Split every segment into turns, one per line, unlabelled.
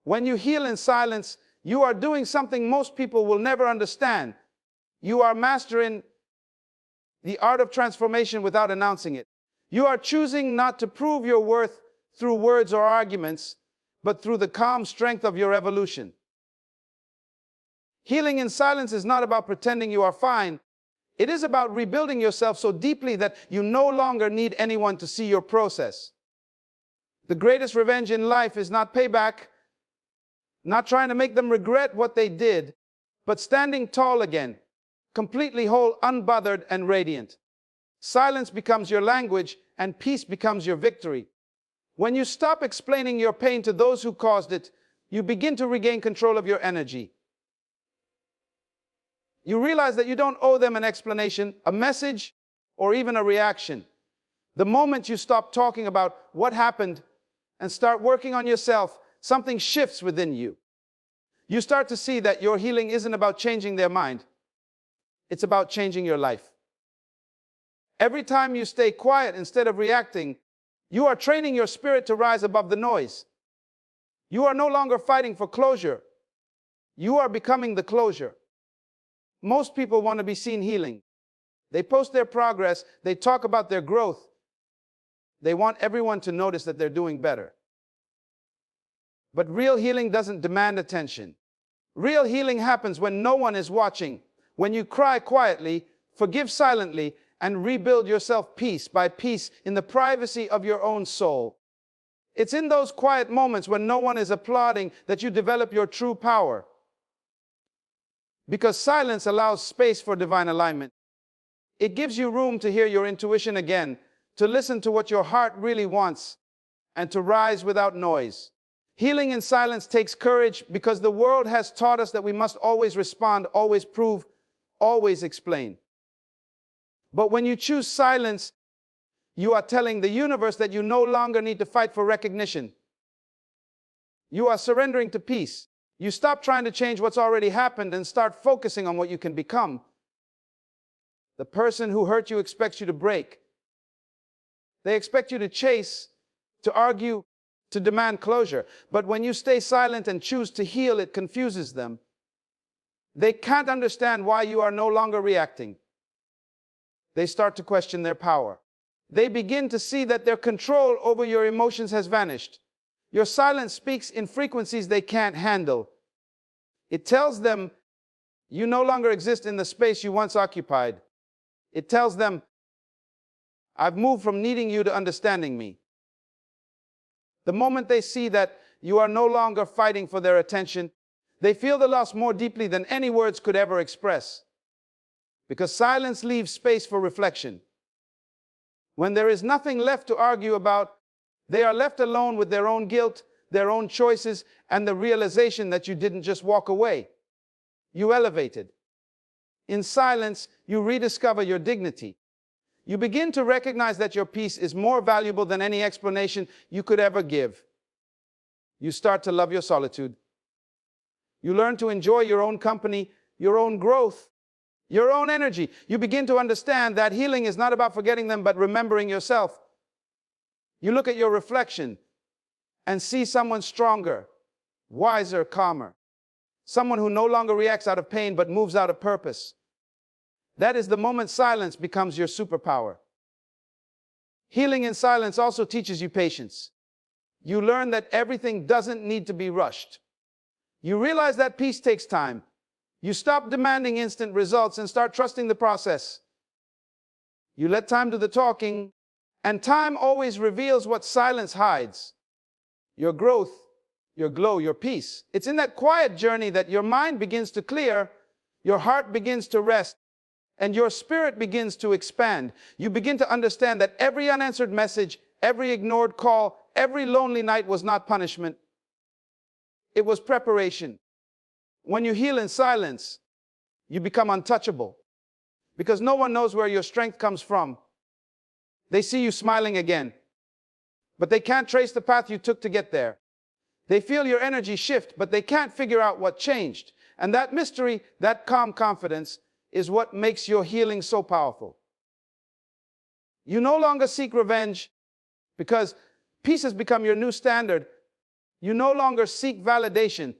When you heal in silence, you are doing something most people will never understand. You are mastering the art of transformation without announcing it. You are choosing not to prove your worth through words or arguments, but through the calm strength of your evolution. Healing in silence is not about pretending you are fine. It is about rebuilding yourself so deeply that you no longer need anyone to see your process. The greatest revenge in life is not payback, not trying to make them regret what they did, but standing tall again, completely whole, unbothered, and radiant. Silence becomes your language, and peace becomes your victory. When you stop explaining your pain to those who caused it, you begin to regain control of your energy. You realize that you don't owe them an explanation, a message, or even a reaction. The moment you stop talking about what happened and start working on yourself, something shifts within you. You start to see that your healing isn't about changing their mind. It's about changing your life. Every time you stay quiet instead of reacting, you are training your spirit to rise above the noise. You are no longer fighting for closure. You are becoming the closure. Most people want to be seen healing. They post their progress. They talk about their growth. They want everyone to notice that they're doing better. But real healing doesn't demand attention. Real healing happens when no one is watching. When you cry quietly, forgive silently, and rebuild yourself piece by piece in the privacy of your own soul. It's in those quiet moments when no one is applauding that you develop your true power. Because silence allows space for divine alignment. It gives you room to hear your intuition again, to listen to what your heart really wants, and to rise without noise. Healing in silence takes courage because the world has taught us that we must always respond, always prove, always explain. But when you choose silence, you are telling the universe that you no longer need to fight for recognition. You are surrendering to peace. You stop trying to change what's already happened and start focusing on what you can become. The person who hurt you expects you to break. They expect you to chase, to argue, to demand closure. But when you stay silent and choose to heal, it confuses them. They can't understand why you are no longer reacting. They start to question their power. They begin to see that their control over your emotions has vanished. Your silence speaks in frequencies they can't handle. It tells them you no longer exist in the space you once occupied. It tells them, I've moved from needing you to understanding me. The moment they see that you are no longer fighting for their attention, they feel the loss more deeply than any words could ever express. Because silence leaves space for reflection. When there is nothing left to argue about, they are left alone with their own guilt, their own choices, and the realization that you didn't just walk away. You elevated. In silence, you rediscover your dignity. You begin to recognize that your peace is more valuable than any explanation you could ever give. You start to love your solitude. You learn to enjoy your own company, your own growth, your own energy. You begin to understand that healing is not about forgetting them, but remembering yourself. You look at your reflection and see someone stronger, wiser, calmer. Someone who no longer reacts out of pain, but moves out of purpose. That is the moment silence becomes your superpower. Healing in silence also teaches you patience. You learn that everything doesn't need to be rushed. You realize that peace takes time. You stop demanding instant results and start trusting the process. You let time do the talking, and time always reveals what silence hides. Your growth, your glow, your peace. It's in that quiet journey that your mind begins to clear, your heart begins to rest, and your spirit begins to expand. You begin to understand that every unanswered message, every ignored call, every lonely night was not punishment. It was preparation. When you heal in silence, you become untouchable because no one knows where your strength comes from. They see you smiling again, but they can't trace the path you took to get there. They feel your energy shift, but they can't figure out what changed. And that mystery, that calm confidence, is what makes your healing so powerful. You no longer seek revenge because peace has become your new standard. You no longer seek validation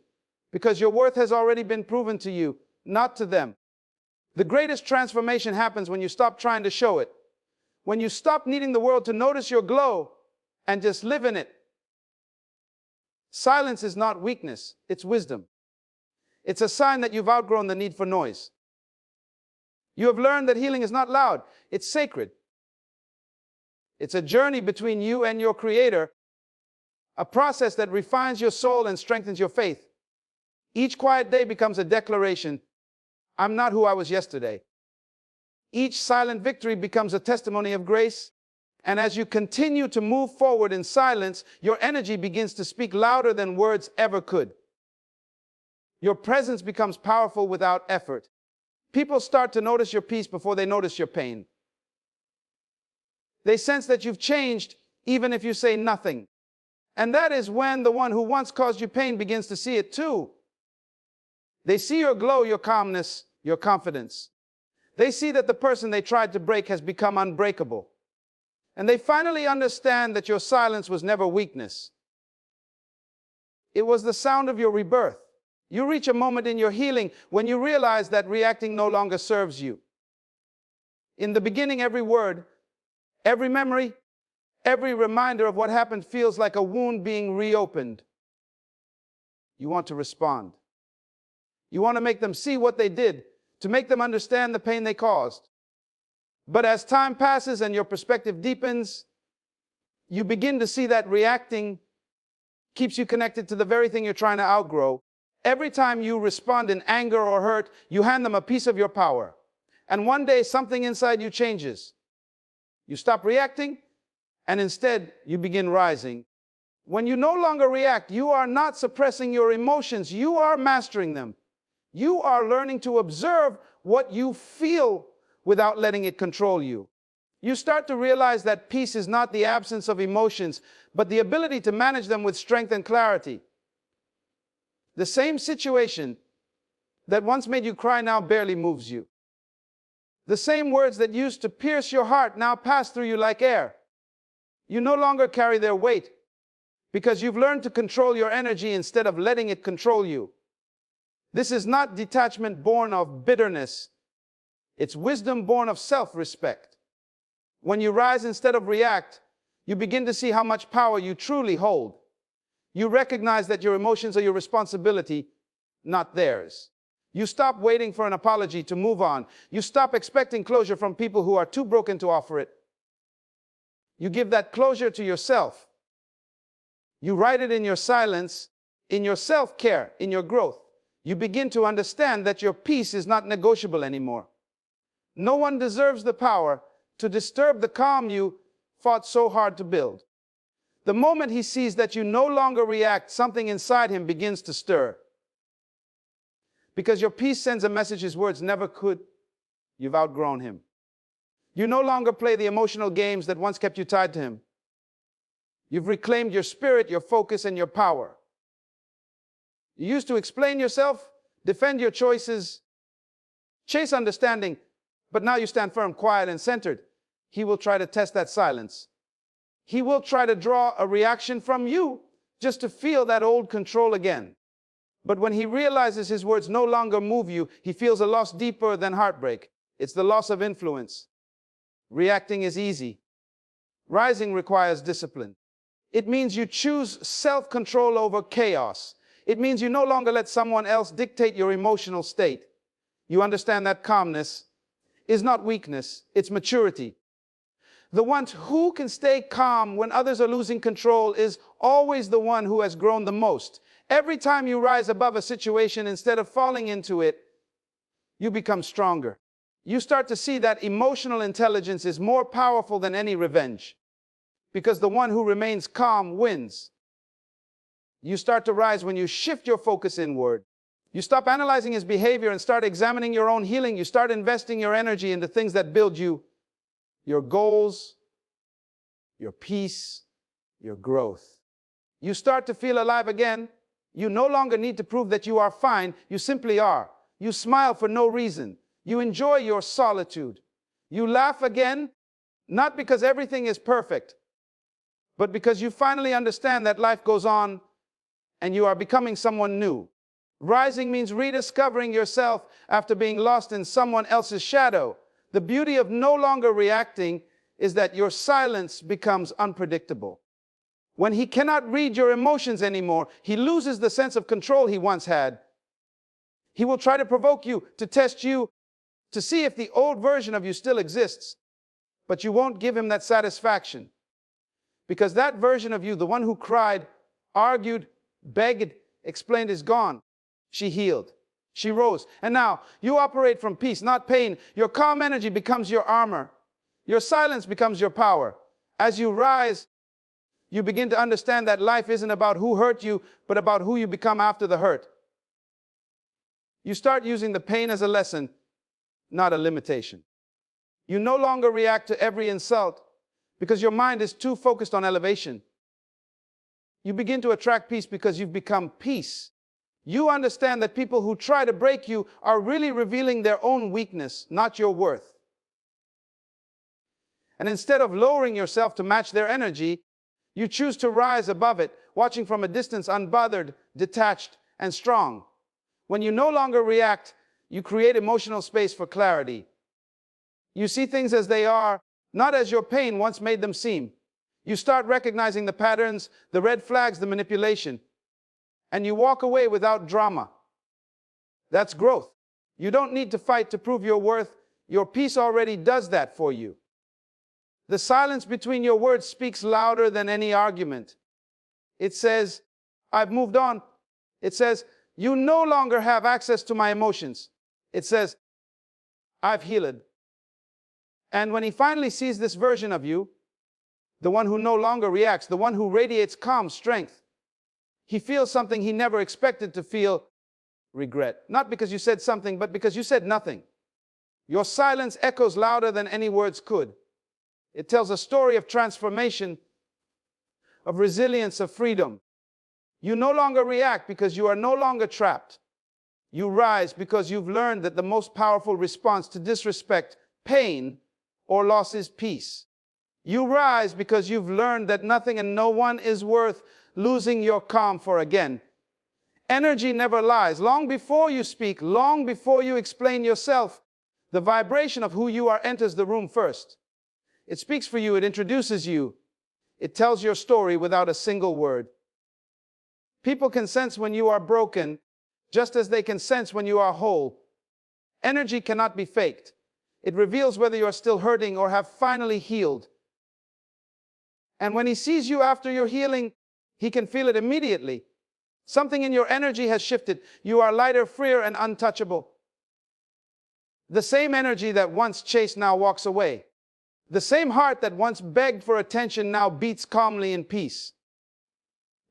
because your worth has already been proven to you, not to them. The greatest transformation happens when you stop trying to show it, when you stop needing the world to notice your glow and just live in it. Silence is not weakness, it's wisdom. It's a sign that you've outgrown the need for noise. You have learned that healing is not loud, it's sacred. It's a journey between you and your Creator, a process that refines your soul and strengthens your faith. Each quiet day becomes a declaration, I'm not who I was yesterday. Each silent victory becomes a testimony of grace. And as you continue to move forward in silence, your energy begins to speak louder than words ever could. Your presence becomes powerful without effort. People start to notice your peace before they notice your pain. They sense that you've changed even if you say nothing. And that is when the one who once caused you pain begins to see it too. They see your glow, your calmness, your confidence. They see that the person they tried to break has become unbreakable. And they finally understand that your silence was never weakness. It was the sound of your rebirth. You reach a moment in your healing when you realize that reacting no longer serves you. In the beginning, every word, every memory, every reminder of what happened feels like a wound being reopened. You want to respond. You want to make them see what they did, to make them understand the pain they caused. But as time passes and your perspective deepens, you begin to see that reacting keeps you connected to the very thing you're trying to outgrow. Every time you respond in anger or hurt, you hand them a piece of your power. And one day something inside you changes. You stop reacting, and instead you begin rising. When you no longer react, you are not suppressing your emotions, you are mastering them. You are learning to observe what you feel without letting it control you. You start to realize that peace is not the absence of emotions, but the ability to manage them with strength and clarity. The same situation that once made you cry now barely moves you. The same words that used to pierce your heart now pass through you like air. You no longer carry their weight because you've learned to control your energy instead of letting it control you. This is not detachment born of bitterness. It's wisdom born of self-respect. When you rise instead of react, you begin to see how much power you truly hold. You recognize that your emotions are your responsibility, not theirs. You stop waiting for an apology to move on. You stop expecting closure from people who are too broken to offer it. You give that closure to yourself. You write it in your silence, in your self-care, in your growth. You begin to understand that your peace is not negotiable anymore. No one deserves the power to disturb the calm you fought so hard to build. The moment he sees that you no longer react, something inside him begins to stir. Because your peace sends a message his words never could. You've outgrown him. You no longer play the emotional games that once kept you tied to him. You've reclaimed your spirit, your focus, and your power. You used to explain yourself, defend your choices, chase understanding, but now you stand firm, quiet, and centered. He will try to test that silence. He will try to draw a reaction from you just to feel that old control again. But when he realizes his words no longer move you, he feels a loss deeper than heartbreak. It's the loss of influence. Reacting is easy. Rising requires discipline. It means you choose self-control over chaos. It means you no longer let someone else dictate your emotional state. You understand that calmness is not weakness, it's maturity. The one who can stay calm when others are losing control is always the one who has grown the most. Every time you rise above a situation, instead of falling into it, you become stronger. You start to see that emotional intelligence is more powerful than any revenge, because the one who remains calm wins. You start to rise when you shift your focus inward. You stop analyzing his behavior and start examining your own healing. You start investing your energy into things that build you, your goals, your peace, your growth. You start to feel alive again. You no longer need to prove that you are fine. You simply are. You smile for no reason. You enjoy your solitude. You laugh again, not because everything is perfect, but because you finally understand that life goes on and you are becoming someone new. Rising means rediscovering yourself after being lost in someone else's shadow. The beauty of no longer reacting is that your silence becomes unpredictable. When he cannot read your emotions anymore, he loses the sense of control he once had. He will try to provoke you, to test you, to see if the old version of you still exists. But you won't give him that satisfaction. Because that version of you, the one who cried, argued, begged, explained, is gone. She healed. She rose. And now you operate from peace, not pain. Your calm energy becomes your armor. Your silence becomes your power. As you rise, you begin to understand that life isn't about who hurt you, but about who you become after the hurt. You start using the pain as a lesson, not a limitation. You no longer react to every insult because your mind is too focused on elevation. You begin to attract peace because you've become peace. You understand that people who try to break you are really revealing their own weakness, not your worth. And instead of lowering yourself to match their energy, you choose to rise above it, watching from a distance, unbothered, detached, and strong. When you no longer react, you create emotional space for clarity. You see things as they are, not as your pain once made them seem. You start recognizing the patterns, the red flags, the manipulation, and you walk away without drama. That's growth. You don't need to fight to prove your worth. Your peace already does that for you. The silence between your words speaks louder than any argument. It says, I've moved on. It says, you no longer have access to my emotions. It says, I've healed. And when he finally sees this version of you, the one who no longer reacts, the one who radiates calm strength, he feels something he never expected to feel: regret. Not because you said something, but because you said nothing. Your silence echoes louder than any words could. It tells a story of transformation, of resilience, of freedom. You no longer react because you are no longer trapped. You rise because you've learned that the most powerful response to disrespect, pain, or loss is peace. You rise because you've learned that nothing and no one is worth losing your calm for again. Energy never lies. Long before you speak, long before you explain yourself, the vibration of who you are enters the room first. It speaks for you, it introduces you, it tells your story without a single word. People can sense when you are broken, just as they can sense when you are whole. Energy cannot be faked. It reveals whether you are still hurting or have finally healed. And when he sees you after your healing, he can feel it immediately. Something in your energy has shifted. You are lighter, freer, and untouchable. The same energy that once chased now walks away. The same heart that once begged for attention now beats calmly in peace.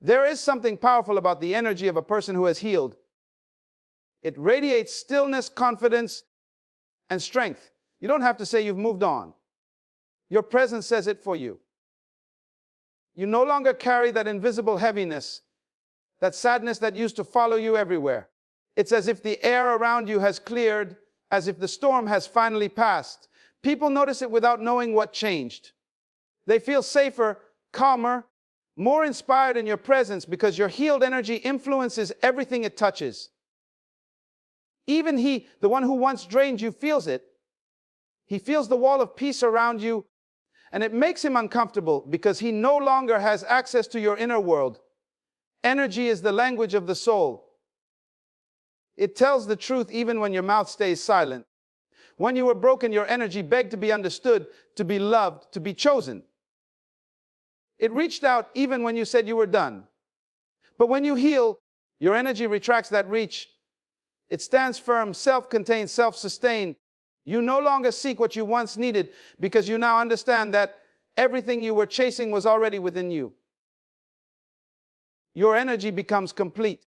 There is something powerful about the energy of a person who has healed. It radiates stillness, confidence, and strength. You don't have to say you've moved on. Your presence says it for you. You no longer carry that invisible heaviness, that sadness that used to follow you everywhere. It's as if the air around you has cleared, as if the storm has finally passed. People notice it without knowing what changed. They feel safer, calmer, more inspired in your presence because your healed energy influences everything it touches. Even he, the one who once drained you, feels it. He feels the wall of peace around you, and it makes him uncomfortable because he no longer has access to your inner world. Energy is the language of the soul. It tells the truth even when your mouth stays silent. When you were broken, your energy begged to be understood, to be loved, to be chosen. It reached out even when you said you were done. But when you heal, your energy retracts that reach. It stands firm, self-contained, self-sustained. You no longer seek what you once needed because you now understand that everything you were chasing was already within you. Your energy becomes complete.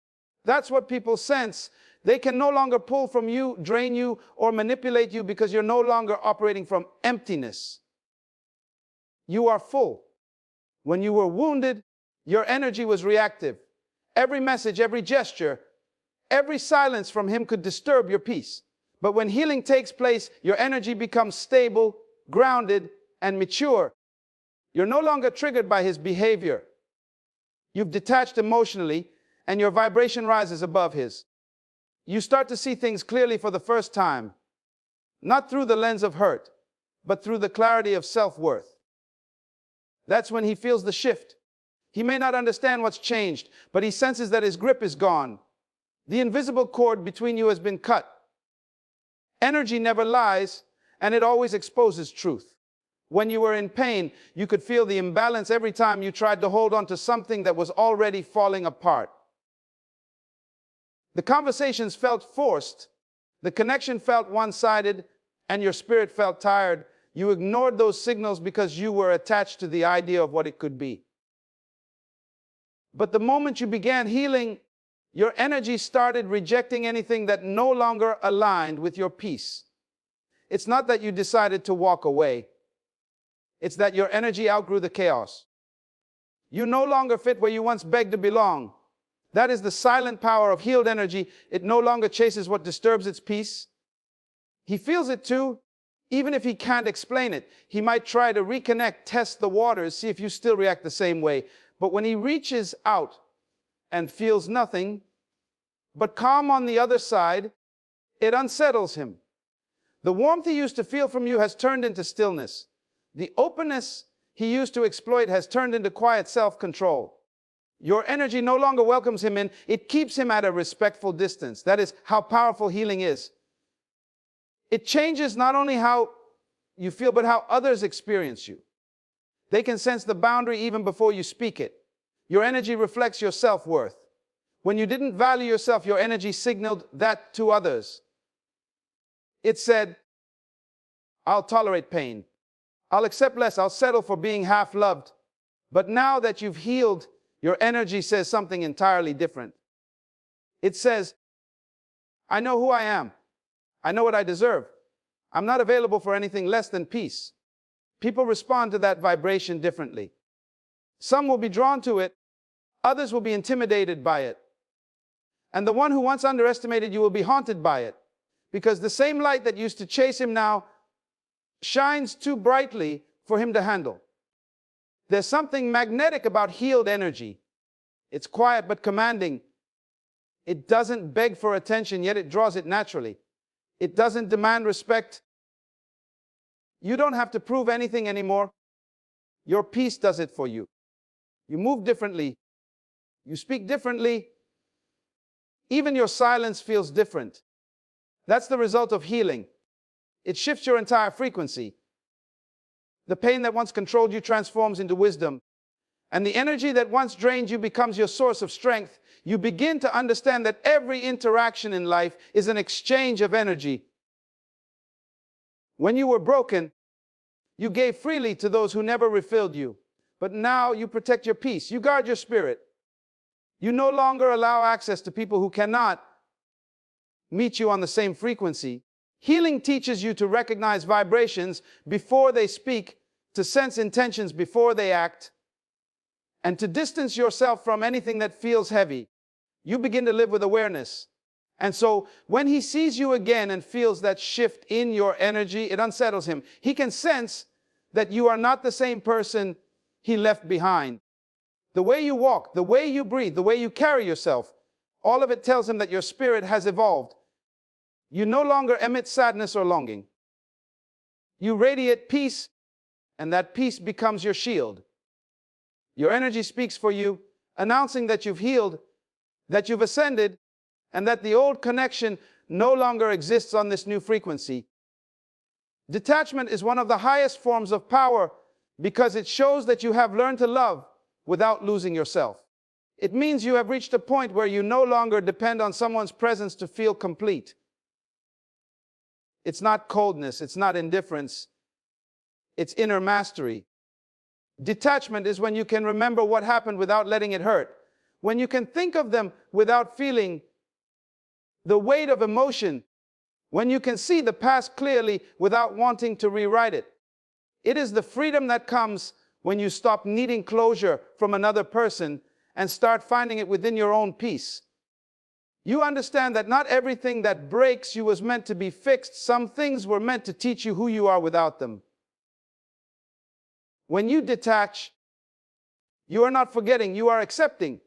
That's what people sense. They can no longer pull from you, drain you, or manipulate you because you're no longer operating from emptiness. You are full. When you were wounded, your energy was reactive. Every message, every gesture, every silence from him could disturb your peace. But when healing takes place, your energy becomes stable, grounded, and mature. You're no longer triggered by his behavior. You've detached emotionally, and your vibration rises above his. You start to see things clearly for the first time, not through the lens of hurt, but through the clarity of self-worth. That's when he feels the shift. He may not understand what's changed, but he senses that his grip is gone. The invisible cord between you has been cut. Energy never lies, and it always exposes truth. When you were in pain, you could feel the imbalance every time you tried to hold on to something that was already falling apart. The conversations felt forced, the connection felt one-sided, and your spirit felt tired. You ignored those signals because you were attached to the idea of what it could be. But the moment you began healing, your energy started rejecting anything that no longer aligned with your peace. It's not that you decided to walk away. It's that your energy outgrew the chaos. You no longer fit where you once begged to belong. That is the silent power of healed energy. It no longer chases what disturbs its peace. He feels it too, even if he can't explain it. He might try to reconnect, test the waters, see if you still react the same way. But when he reaches out and feels nothing but calm on the other side, it unsettles him. The warmth he used to feel from you has turned into stillness. The openness he used to exploit has turned into quiet self-control. Your energy no longer welcomes him in, it keeps him at a respectful distance. That is how powerful healing is. It changes not only how you feel, but how others experience you. They can sense the boundary even before you speak it. Your energy reflects your self-worth. When you didn't value yourself, your energy signaled that to others. It said, I'll tolerate pain. I'll accept less. I'll settle for being half-loved. But now that you've healed, your energy says something entirely different. It says, I know who I am. I know what I deserve. I'm not available for anything less than peace. People respond to that vibration differently. Some will be drawn to it. Others will be intimidated by it. And the one who once underestimated you will be haunted by it. Because the same light that used to chase him now shines too brightly for him to handle. There's something magnetic about healed energy. It's quiet but commanding. It doesn't beg for attention, yet it draws it naturally. It doesn't demand respect. You don't have to prove anything anymore. Your peace does it for you. You move differently. You speak differently. Even your silence feels different. That's the result of healing. It shifts your entire frequency. The pain that once controlled you transforms into wisdom. And the energy that once drained you becomes your source of strength. You begin to understand that every interaction in life is an exchange of energy. When you were broken, you gave freely to those who never refilled you. But now you protect your peace. You guard your spirit. You no longer allow access to people who cannot meet you on the same frequency. Healing teaches you to recognize vibrations before they speak, to sense intentions before they act, and to distance yourself from anything that feels heavy. You begin to live with awareness. And so when he sees you again and feels that shift in your energy, it unsettles him. He can sense that you are not the same person he left behind. The way you walk, the way you breathe, the way you carry yourself, all of it tells him that your spirit has evolved. You no longer emit sadness or longing. You radiate peace, and that peace becomes your shield. Your energy speaks for you, announcing that you've healed, that you've ascended, and that the old connection no longer exists on this new frequency. Detachment is one of the highest forms of power because it shows that you have learned to love without losing yourself. It means you have reached a point where you no longer depend on someone's presence to feel complete. It's not coldness, it's not indifference, it's inner mastery. Detachment is when you can remember what happened without letting it hurt. When you can think of them without feeling the weight of emotion. When you can see the past clearly without wanting to rewrite it. It is the freedom that comes when you stop needing closure from another person and start finding it within your own peace. You understand that not everything that breaks you was meant to be fixed. Some things were meant to teach you who you are without them. When you detach, you are not forgetting, you are accepting.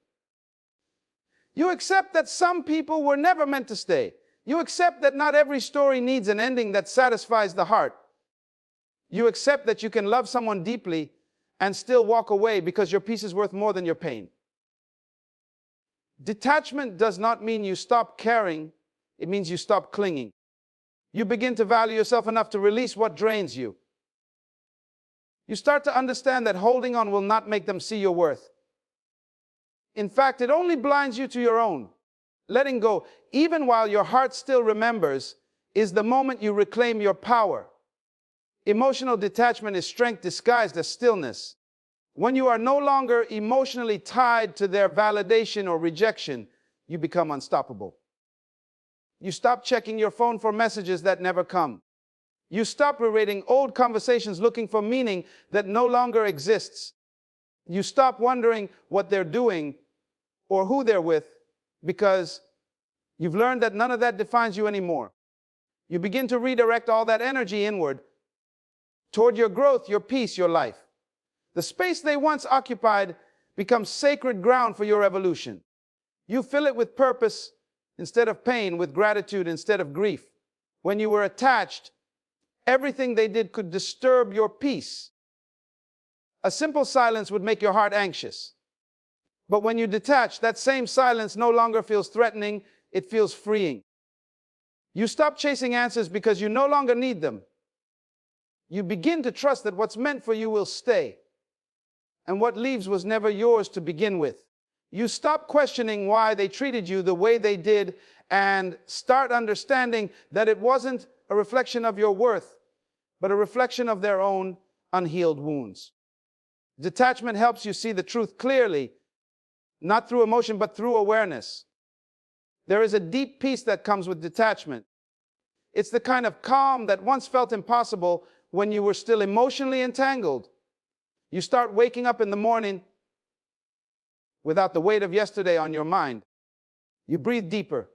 You accept that some people were never meant to stay. You accept that not every story needs an ending that satisfies the heart. You accept that you can love someone deeply and still walk away because your peace is worth more than your pain. Detachment does not mean you stop caring. It means you stop clinging. You begin to value yourself enough to release what drains you. You start to understand that holding on will not make them see your worth. In fact, it only blinds you to your own. Letting go, even while your heart still remembers, is the moment you reclaim your power. Emotional detachment is strength disguised as stillness. When you are no longer emotionally tied to their validation or rejection, you become unstoppable. You stop checking your phone for messages that never come. You stop rereading old conversations looking for meaning that no longer exists. You stop wondering what they're doing or who they're with because you've learned that none of that defines you anymore. You begin to redirect all that energy inward toward your growth, your peace, your life. The space they once occupied becomes sacred ground for your evolution. You fill it with purpose instead of pain, with gratitude instead of grief. When you were attached, everything they did could disturb your peace. A simple silence would make your heart anxious. But when you detach, that same silence no longer feels threatening, it feels freeing. You stop chasing answers because you no longer need them. You begin to trust that what's meant for you will stay, and what leaves was never yours to begin with. You stop questioning why they treated you the way they did and start understanding that it wasn't a reflection of your worth, but a reflection of their own unhealed wounds. Detachment helps you see the truth clearly, not through emotion, but through awareness. There is a deep peace that comes with detachment. It's the kind of calm that once felt impossible when you were still emotionally entangled. You start waking up in the morning without the weight of yesterday on your mind. You breathe deeper.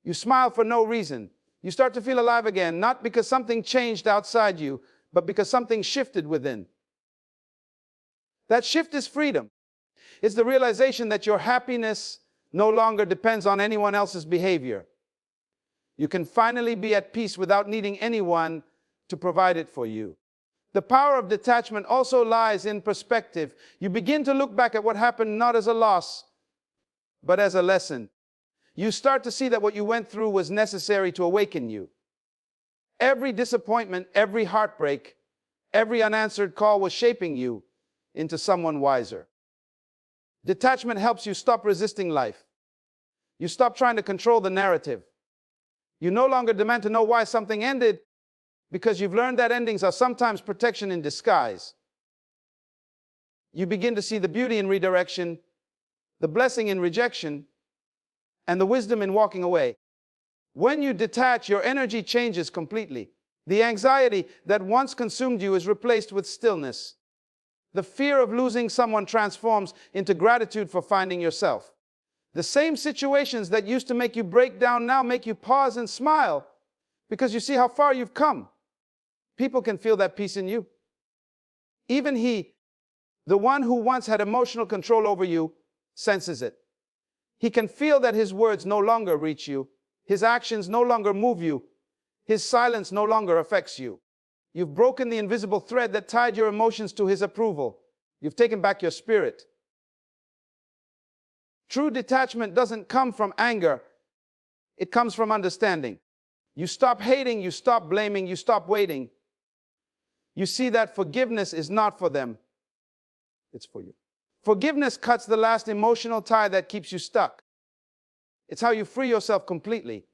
You smile for no reason. You start to feel alive again, not because something changed outside you, but because something shifted within. That shift is freedom. It's the realization that your happiness no longer depends on anyone else's behavior. You can finally be at peace without needing anyone to provide it for you. The power of detachment also lies in perspective. You begin to look back at what happened not as a loss, but as a lesson. You start to see that what you went through was necessary to awaken you. Every disappointment, every heartbreak, every unanswered call was shaping you into someone wiser. Detachment helps you stop resisting life. You stop trying to control the narrative. You no longer demand to know why something ended, because you've learned that endings are sometimes protection in disguise. You begin to see the beauty in redirection, the blessing in rejection, and the wisdom in walking away. When you detach, your energy changes completely. The anxiety that once consumed you is replaced with stillness. The fear of losing someone transforms into gratitude for finding yourself. The same situations that used to make you break down now make you pause and smile because you see how far you've come. People can feel that peace in you. Even he, the one who once had emotional control over you, senses it. He can feel that his words no longer reach you, his actions no longer move you, his silence no longer affects you. You've broken the invisible thread that tied your emotions to his approval. You've taken back your spirit. True detachment doesn't come from anger. It comes from understanding. You stop hating, you stop blaming, you stop waiting. You see that forgiveness is not for them. It's for you. Forgiveness cuts the last emotional tie that keeps you stuck. It's how you free yourself completely.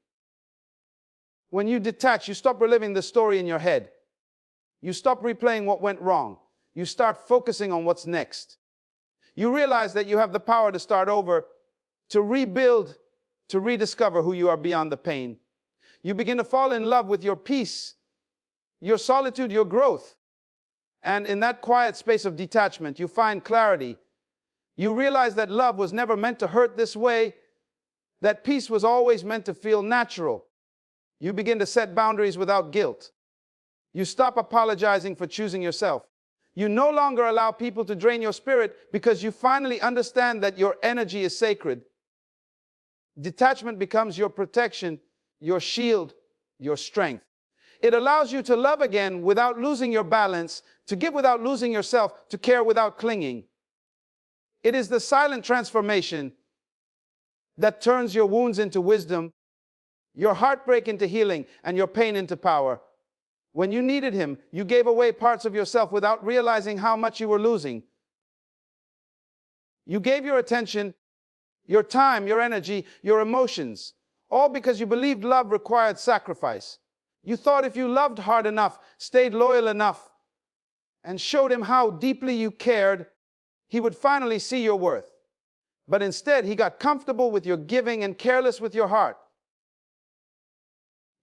When you detach, you stop reliving the story in your head. You stop replaying what went wrong. You start focusing on what's next. You realize that you have the power to start over, to rebuild, to rediscover who you are beyond the pain. You begin to fall in love with your peace, your solitude, your growth. And in that quiet space of detachment, you find clarity. You realize that love was never meant to hurt this way, that peace was always meant to feel natural. You begin to set boundaries without guilt. You stop apologizing for choosing yourself. You no longer allow people to drain your spirit because you finally understand that your energy is sacred. Detachment becomes your protection, your shield, your strength. It allows you to love again without losing your balance, to give without losing yourself, to care without clinging. It is the silent transformation that turns your wounds into wisdom, your heartbreak into healing, and your pain into power. When you needed him, you gave away parts of yourself without realizing how much you were losing. You gave your attention, your time, your energy, your emotions, all because you believed love required sacrifice. You thought if you loved hard enough, stayed loyal enough, and showed him how deeply you cared, he would finally see your worth. But instead, he got comfortable with your giving and careless with your heart.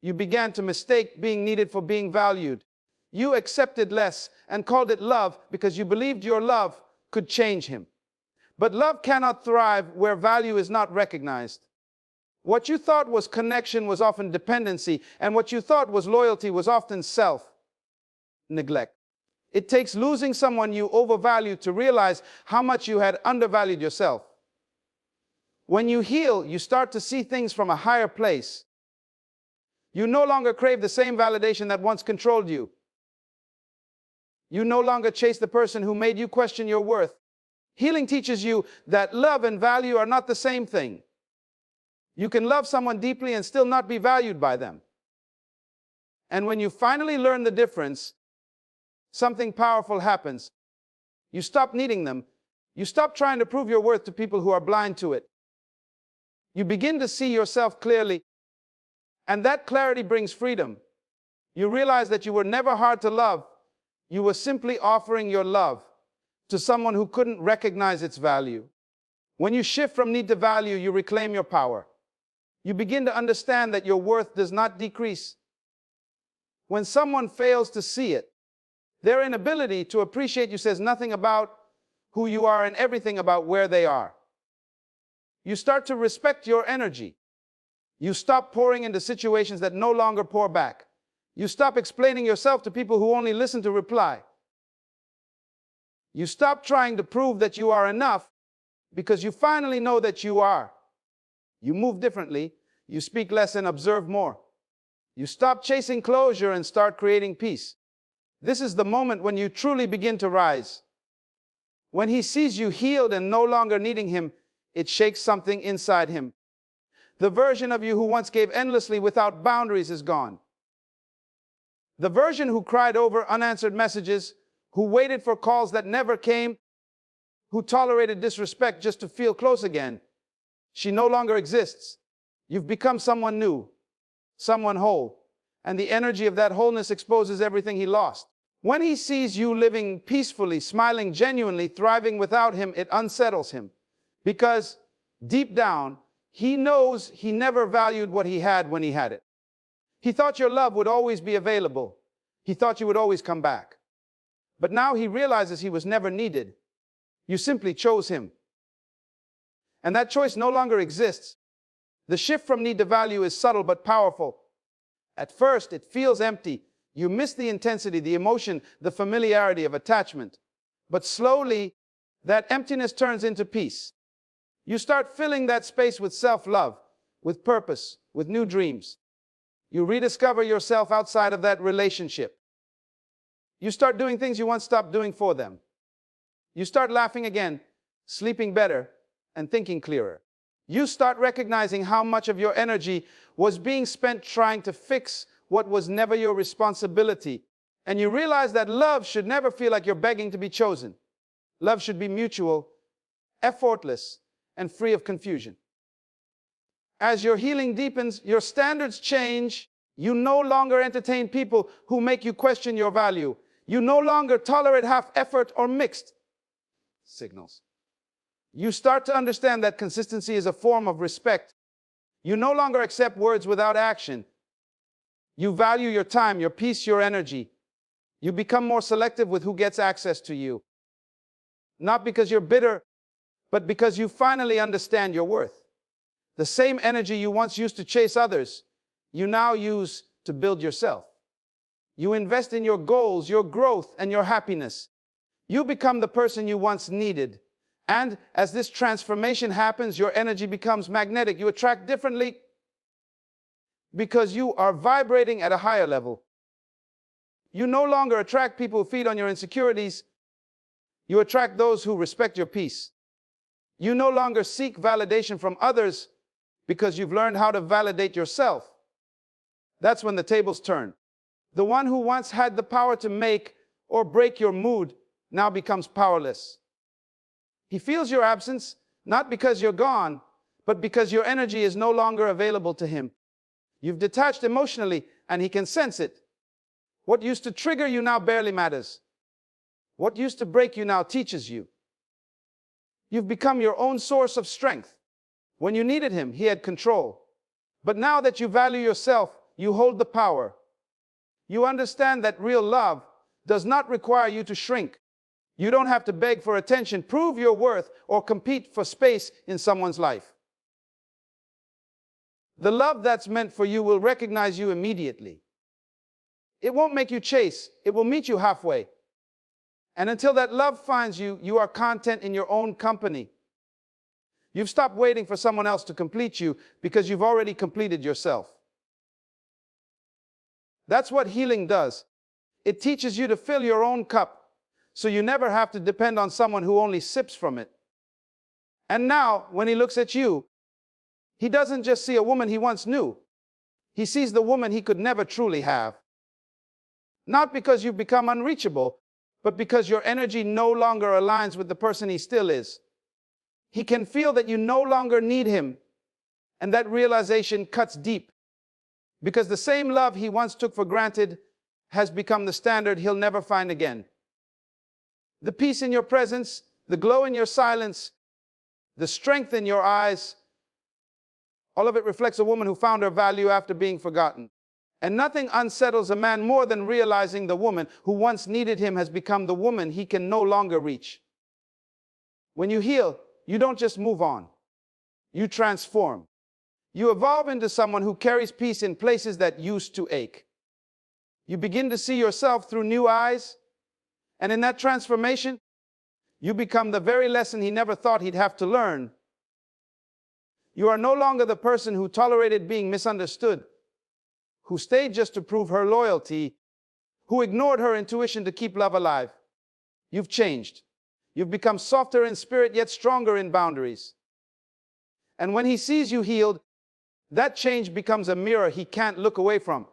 You began to mistake being needed for being valued. You accepted less and called it love because you believed your love could change him. But love cannot thrive where value is not recognized. What you thought was connection was often dependency, and what you thought was loyalty was often self-neglect. It takes losing someone you overvalued to realize how much you had undervalued yourself. When you heal, you start to see things from a higher place. You no longer crave the same validation that once controlled you. You no longer chase the person who made you question your worth. Healing teaches you that love and value are not the same thing. You can love someone deeply and still not be valued by them. And when you finally learn the difference, something powerful happens. You stop needing them. You stop trying to prove your worth to people who are blind to it. You begin to see yourself clearly, and that clarity brings freedom. You realize that you were never hard to love. You were simply offering your love to someone who couldn't recognize its value. When you shift from need to value, you reclaim your power. You begin to understand that your worth does not decrease. When someone fails to see it, their inability to appreciate you says nothing about who you are and everything about where they are. You start to respect your energy. You stop pouring into situations that no longer pour back. You stop explaining yourself to people who only listen to reply. You stop trying to prove that you are enough because you finally know that you are. You move differently. You speak less and observe more. You stop chasing closure and start creating peace. This is the moment when you truly begin to rise. When he sees you healed and no longer needing him, it shakes something inside him. The version of you who once gave endlessly without boundaries is gone. The version who cried over unanswered messages, who waited for calls that never came, who tolerated disrespect just to feel close again, she no longer exists. You've become someone new, someone whole, and the energy of that wholeness exposes everything he lost. When he sees you living peacefully, smiling genuinely, thriving without him, it unsettles him. Because deep down, he knows he never valued what he had when he had it. He thought your love would always be available. He thought you would always come back. But now he realizes he was never needed. You simply chose him. And that choice no longer exists. The shift from need to value is subtle but powerful. At first, it feels empty. You miss the intensity, the emotion, the familiarity of attachment. But slowly, that emptiness turns into peace. You start filling that space with self-love, with purpose, with new dreams. You rediscover yourself outside of that relationship. You start doing things you once stopped doing for them. You start laughing again, sleeping better, and thinking clearer. You start recognizing how much of your energy was being spent trying to fix what was never your responsibility. And you realize that love should never feel like you're begging to be chosen. Love should be mutual, effortless, and free of confusion. As your healing deepens, your standards change. You no longer entertain people who make you question your value. You no longer tolerate half effort or mixed signals. You start to understand that consistency is a form of respect. You no longer accept words without action. You value your time, your peace, your energy. You become more selective with who gets access to you. Not because you're bitter, but because you finally understand your worth. The same energy you once used to chase others, you now use to build yourself. You invest in your goals, your growth, and your happiness. You become the person you once needed, And as this transformation happens, your energy becomes magnetic. You attract differently because you are vibrating at a higher level. You no longer attract people who feed on your insecurities. You attract those who respect your peace. You no longer seek validation from others because you've learned how to validate yourself. That's when the tables turn. The one who once had the power to make or break your mood now becomes powerless. He feels your absence, not because you're gone, but because your energy is no longer available to him. You've detached emotionally, and he can sense it. What used to trigger you now barely matters. What used to break you now teaches you. You've become your own source of strength. When you needed him, he had control. But now that you value yourself, you hold the power. You understand that real love does not require you to shrink. You don't have to beg for attention, prove your worth, or compete for space in someone's life. The love that's meant for you will recognize you immediately. It won't make you chase, it will meet you halfway. And until that love finds you, you are content in your own company. You've stopped waiting for someone else to complete you because you've already completed yourself. That's what healing does. It teaches you to fill your own cup, so you never have to depend on someone who only sips from it. And now, when he looks at you, he doesn't just see a woman he once knew. He sees the woman he could never truly have. Not because you've become unreachable, but because your energy no longer aligns with the person he still is. He can feel that you no longer need him, and that realization cuts deep, because the same love he once took for granted has become the standard he'll never find again. The peace in your presence, the glow in your silence, the strength in your eyes, all of it reflects a woman who found her value after being forgotten. And nothing unsettles a man more than realizing the woman who once needed him has become the woman he can no longer reach. When you heal, you don't just move on. You transform. You evolve into someone who carries peace in places that used to ache. You begin to see yourself through new eyes, and in that transformation, you become the very lesson he never thought he'd have to learn. You are no longer the person who tolerated being misunderstood, who stayed just to prove her loyalty, who ignored her intuition to keep love alive. You've changed. You've become softer in spirit, yet stronger in boundaries. And when he sees you healed, that change becomes a mirror he can't look away from.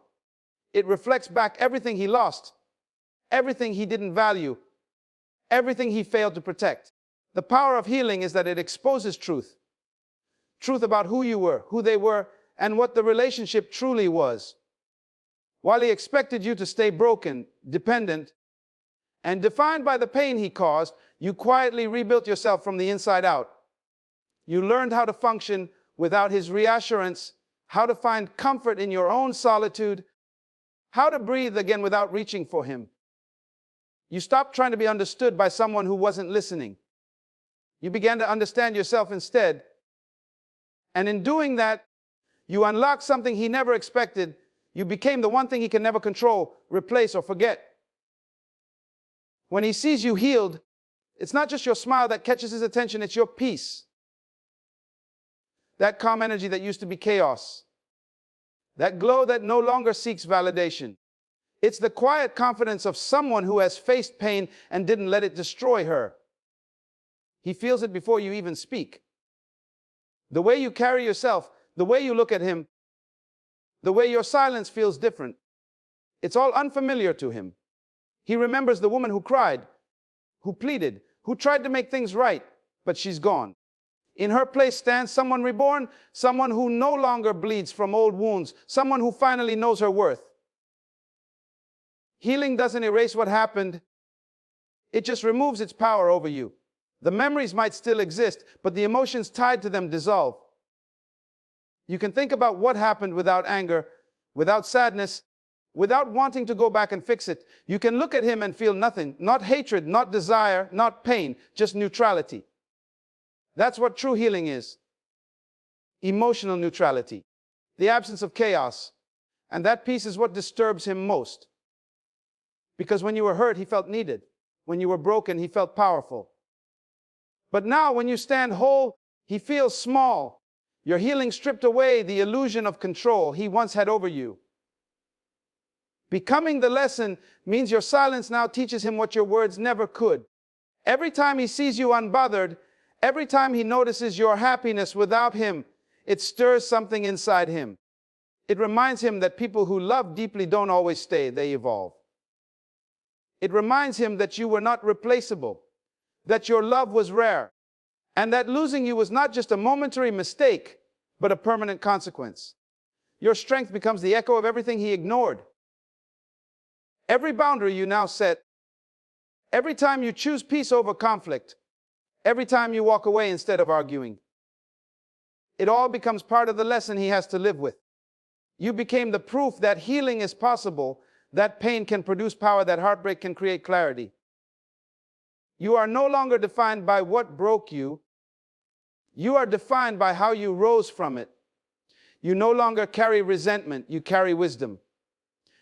It reflects back everything he lost, everything he didn't value, everything he failed to protect. The power of healing is that it exposes truth. Truth about who you were, who they were, and what the relationship truly was. While he expected you to stay broken, dependent, and defined by the pain he caused, you quietly rebuilt yourself from the inside out. You learned how to function without his reassurance, how to find comfort in your own solitude, how to breathe again without reaching for him. You stopped trying to be understood by someone who wasn't listening. You began to understand yourself instead. And in doing that, you unlocked something he never expected. You became the one thing he can never control, replace, or forget. When he sees you healed, it's not just your smile that catches his attention, it's your peace. That calm energy that used to be chaos. That glow that no longer seeks validation. It's the quiet confidence of someone who has faced pain and didn't let it destroy her. He feels it before you even speak. The way you carry yourself, the way you look at him, the way your silence feels different. It's all unfamiliar to him. He remembers the woman who cried, who pleaded, who tried to make things right, but she's gone. In her place stands someone reborn, someone who no longer bleeds from old wounds, someone who finally knows her worth. Healing doesn't erase what happened. It just removes its power over you. The memories might still exist, but the emotions tied to them dissolve. You can think about what happened without anger, without sadness, without wanting to go back and fix it. You can look at him and feel nothing, not hatred, not desire, not pain, just neutrality. That's what true healing is. Emotional neutrality, the absence of chaos. And that piece is what disturbs him most. Because when you were hurt, he felt needed. When you were broken, he felt powerful. But now when you stand whole, he feels small. Your healing stripped away the illusion of control he once had over you. Becoming the lesson means your silence now teaches him what your words never could. Every time he sees you unbothered, every time he notices your happiness without him, it stirs something inside him. It reminds him that people who love deeply don't always stay, they evolve. It reminds him that you were not replaceable, that your love was rare, and that losing you was not just a momentary mistake, but a permanent consequence. Your strength becomes the echo of everything he ignored. Every boundary you now set, every time you choose peace over conflict, every time you walk away instead of arguing, it all becomes part of the lesson he has to live with. You became the proof that healing is possible, that pain can produce power, that heartbreak can create clarity. You are no longer defined by what broke you. You are defined by how you rose from it. You no longer carry resentment, you carry wisdom.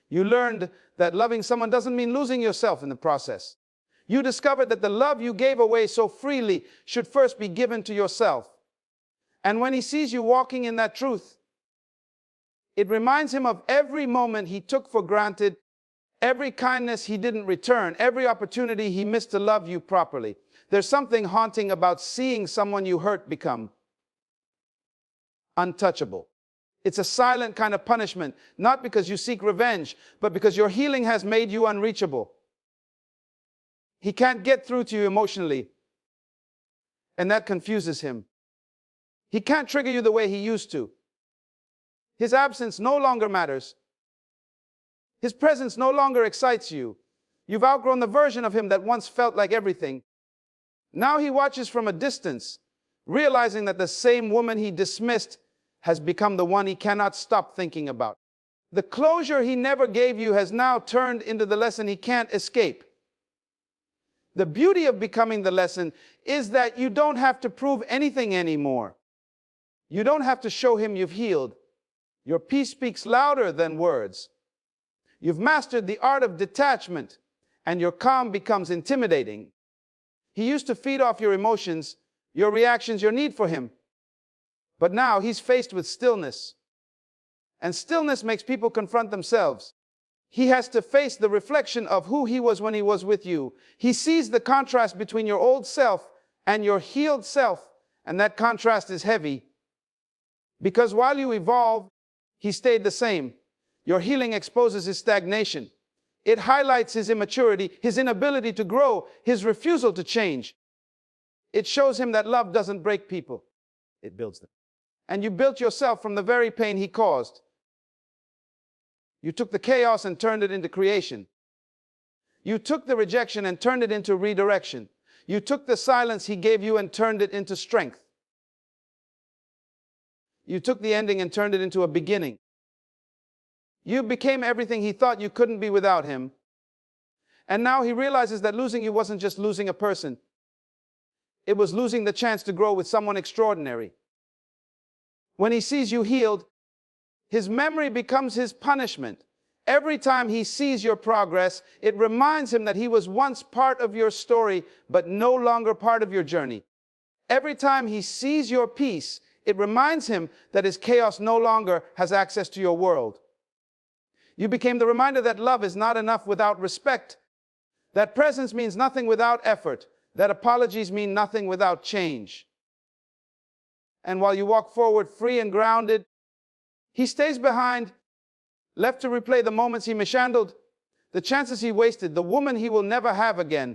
You learned that loving someone doesn't mean losing yourself in the process. You discovered that the love you gave away so freely should first be given to yourself. And when he sees you walking in that truth, it reminds him of every moment he took for granted, every kindness he didn't return, every opportunity he missed to love you properly. There's something haunting about seeing someone you hurt become untouchable. It's a silent kind of punishment, not because you seek revenge, but because your healing has made you unreachable. He can't get through to you emotionally, and that confuses him. He can't trigger you the way he used to. His absence no longer matters. His presence no longer excites you. You've outgrown the version of him that once felt like everything. Now he watches from a distance, realizing that the same woman he dismissed has become the one he cannot stop thinking about. The closure he never gave you has now turned into the lesson he can't escape. The beauty of becoming the lesson is that you don't have to prove anything anymore. You don't have to show him you've healed. Your peace speaks louder than words. You've mastered the art of detachment, and your calm becomes intimidating. He used to feed off your emotions, your reactions, your need for him. But now he's faced with stillness. And stillness makes people confront themselves. He has to face the reflection of who he was when he was with you. He sees the contrast between your old self and your healed self, and that contrast is heavy. Because while you evolve, he stayed the same. Your healing exposes his stagnation. It highlights his immaturity, his inability to grow, his refusal to change. It shows him that love doesn't break people, it builds them. And you built yourself from the very pain he caused. You took the chaos and turned it into creation. You took the rejection and turned it into redirection. You took the silence he gave you and turned it into strength. You took the ending and turned it into a beginning. You became everything he thought you couldn't be without him. And now he realizes that losing you wasn't just losing a person. It was losing the chance to grow with someone extraordinary. When he sees you healed, his memory becomes his punishment. Every time he sees your progress, it reminds him that he was once part of your story, but no longer part of your journey. Every time he sees your peace, it reminds him that his chaos no longer has access to your world. You became the reminder that love is not enough without respect, that presence means nothing without effort, that apologies mean nothing without change. And while you walk forward free and grounded, he stays behind, left to replay the moments he mishandled, the chances he wasted, the woman he will never have again.